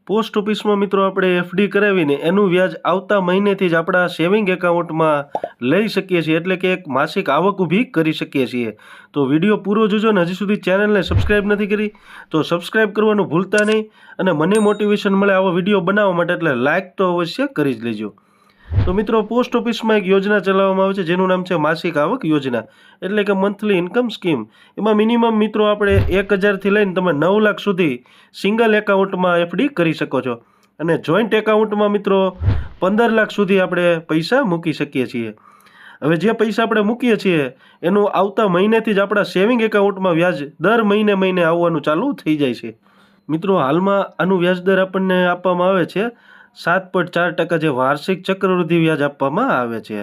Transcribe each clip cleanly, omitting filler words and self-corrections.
Post ઓફિસમાં મિત્રો આપણે એફડી કરાવીને એનું વ્યાજ આવતા મહિનેથી જ આપણા સેવિંગ એકાઉન્ટમાં લઈ શકીએ છીએ, એટલે કે એક માસિક આવક ઊભી કરી શકીએ છીએ। તો વિડીયો પૂરો જોજો ને હજી સુધી ચેનલને સબસ્ક્રાઈબ નથી કરી તો સબસ્ક્રાઈબ કરવાનું ભૂલતા નહીં, અને મને મોટિવેશન મળે આવો વિડીયો બનાવવા માટે, એટલે લાઇક તો અવશ્ય કરી જ લેજો। તો મિત્રો, પોસ્ટ ઓફિસમાં એક યોજના ચલાવવામાં આવે છે જેનું નામ છે માસિક આવક યોજના, એટલે કે મંથલી ઇન્કમ સ્કીમ। એમાં મિનિમમ મિત્રો આપણે 1000થી લઈને તમે 9 લાખ સુધી સિંગલ એકાઉન્ટમાં એફડી કરી શકો છો, અને જોઈન્ટ એકાઉન્ટમાં મિત્રો 15 લાખ સુધી આપણે પૈસા મૂકી શકીએ છીએ। હવે જે પૈસા આપણે મૂકીએ છીએ એનું આવતા મહિનેથી જ આપણા સેવિંગ એકાઉન્ટમાં વ્યાજ દર મહિને આવવાનું ચાલુ થઈ જાય છે। મિત્રો, હાલમાં આનું વ્યાજદર આપણને આપવામાં આવે છે 7.4% જે વાર્ષિક ચક્રવૃદ્ધિ વ્યાજ આપવામાં આવે છે।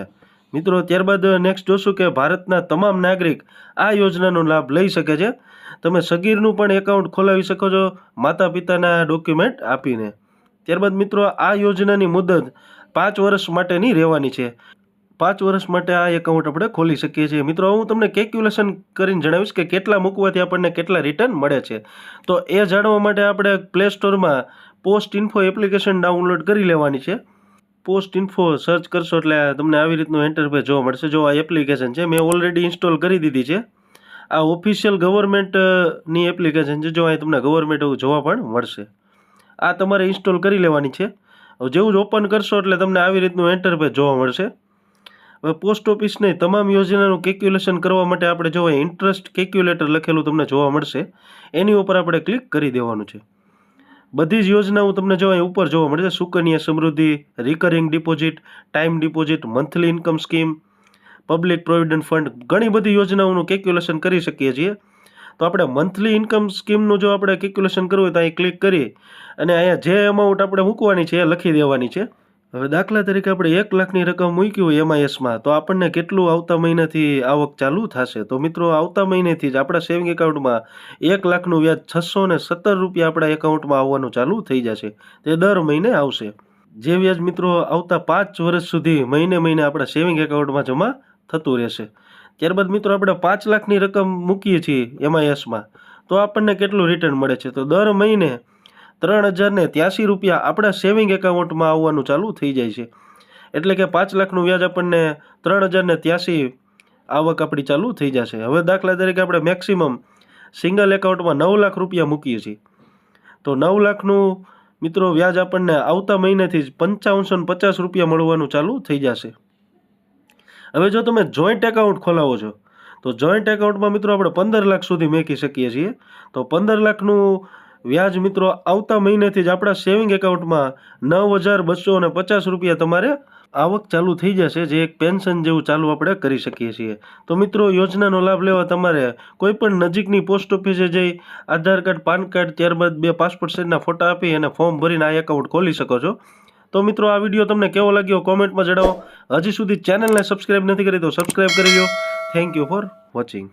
મિત્રો, ત્યારબાદ નેક્સ્ટ જોશું કે ભારતના તમામ નાગરિક આ યોજનાનો લાભ લઈ શકે છે। તમે સગીરનું પણ એકાઉન્ટ ખોલાવી શકો છો માતા પિતાના ડોક્યુમેન્ટ આપીને। ત્યારબાદ મિત્રો, આ યોજનાની મુદત 5 વર્ષ માટેની રહેવાની છે। 5 વર્ષ માટે આ એકાઉન્ટ આપણે ખોલી શકીએ છીએ। મિત્રો, હું તમને કેલ્ક્યુલેશન કરીને જણાવીશ કે કેટલા મૂકવાથી આપણને કેટલા રિટર્ન મળે છે। તો એ જાણવા માટે આપણે પ્લે સ્ટોરમાં પોસ્ટ ઇન્ફો એપ્લિકેશન ડાઉનલોડ કરી લેવાની છે। પોસ્ટ ઇન્ફો સર્ચ કરશો એટલે તમને આવી રીતનું ઇન્ટરફેસ જોવા મળશે। જો આ એપ્લિકેશન છે, મેં ઓલરેડી ઇન્સ્ટોલ કરી દીધી છે। આ ઓફિશિયલ ગવર્મેન્ટની એપ્લિકેશન છે। જો અહીં તમને ગવર્મેન્ટ એવું જોવા પણ મળશે। આ તમારે ઇન્સ્ટોલ કરી લેવાની છે। જેવું જ ઓપન કરશો એટલે તમને આવી રીતનું ઇન્ટરફેસ જોવા મળશે। હવે પોસ્ટ ઓફિસની તમામ યોજનાનું કેલ્ક્યુલેશન કરવા માટે આપણે જો ઇન્ટરેસ્ટ કેલ્ક્યુલેટર લખેલું તમને જોવા મળશે, એની ઉપર આપણે ક્લિક કરી દેવાનું છે। બધી જ યોજનાઓ તમને જો અહીં ઉપર જોવા મળશે, સુકન્યા સમૃદ્ધિ, recurring deposit, time deposit, monthly income scheme, public provident fund, ઘણી બધી યોજનાઓનું કેલ્ક્યુલેશન કરી શકીએ છીએ। તો આપણે મંથલી ઇન્કમ સ્કીમનું જો આપણે કેલ્ક્યુલેશન કરવું હોય તો અહીં ક્લિક કરી અને અહીંયા જે અમાઉન્ટ આપણે મૂકવાની છે એ લખી દેવાની છે। હવે દાખલા તરીકે આપણે 1 લાખની રકમ મૂકી હોય MISમાં, તો આપણને કેટલું આવતા મહિનાથી આવક ચાલુ થશે? તો મિત્રો, આવતા મહિનેથી જ આપણા સેવિંગ એકાઉન્ટમાં 1 લાખનું વ્યાજ 617 રૂપિયા આપણા એકાઉન્ટમાં આવવાનું ચાલુ થઈ જશે। તે દર મહિને આવશે। જે વ્યાજ મિત્રો આવતા 5 વર્ષ સુધી મહિને આપણા સેવિંગ એકાઉન્ટમાં જમા થતું રહેશે। ત્યારબાદ મિત્રો, આપણે 5 લાખની રકમ મૂકીએ છીએ MISમાં, તો આપણને કેટલું રિટર્ન મળે છે? તો દર મહિને 3083 રૂપિયા આપણા સેવિંગ એકાઉન્ટમાં આવવાનું ચાલુ થઈ જાય છે। એટલે કે 5 લાખનું વ્યાજ આપણને 3083 આવક આપણી ચાલુ થઈ જશે। હવે દાખલા તરીકે આપણે મેક્સિમમ સિંગલ એકાઉન્ટમાં 9 લાખ રૂપિયા મૂકીએ છીએ, તો 9 લાખનું મિત્રો વ્યાજ આપણને આવતા મહિનેથી જ 5550 રૂપિયા મળવાનું ચાલુ થઈ જશે। હવે જો તમે જોઈન્ટ એકાઉન્ટ ખોલાવો છો તો જોઈન્ટ એકાઉન્ટમાં મિત્રો આપણે 15 લાખ સુધી મૂકી શકીએ છીએ। તો 15 લાખનું વ્યાજ મિત્રો આવતા મહિનેથી જ આપણા સેવિંગ એકાઉન્ટમાં 9250 રૂપિયા તમારે આવક ચાલુ થઈ જશે, જે એક પેન્શન જેવું ચાલુ આપણે કરી શકીએ છીએ। તો મિત્રો, યોજનાનો લાભ લેવા તમારે કોઈ પણ નજીકની પોસ્ટ ઓફિસે જઈ આધાર કાર્ડ, પાન કાર્ડ, ત્યારબાદ 2 પાસપોર્ટ સાઇઝના ફોટા આપી અને ફોર્મ ભરીને આ એકાઉન્ટ ખોલી શકો છો। તો મિત્રો, આ વિડીયો તમને કેવો લાગ્યો કોમેન્ટમાં જણાવો। હજી સુધી ચેનલને સબસ્ક્રાઈબ નથી કરી તો સબસ્ક્રાઈબ કરી લો। Thank you for watching.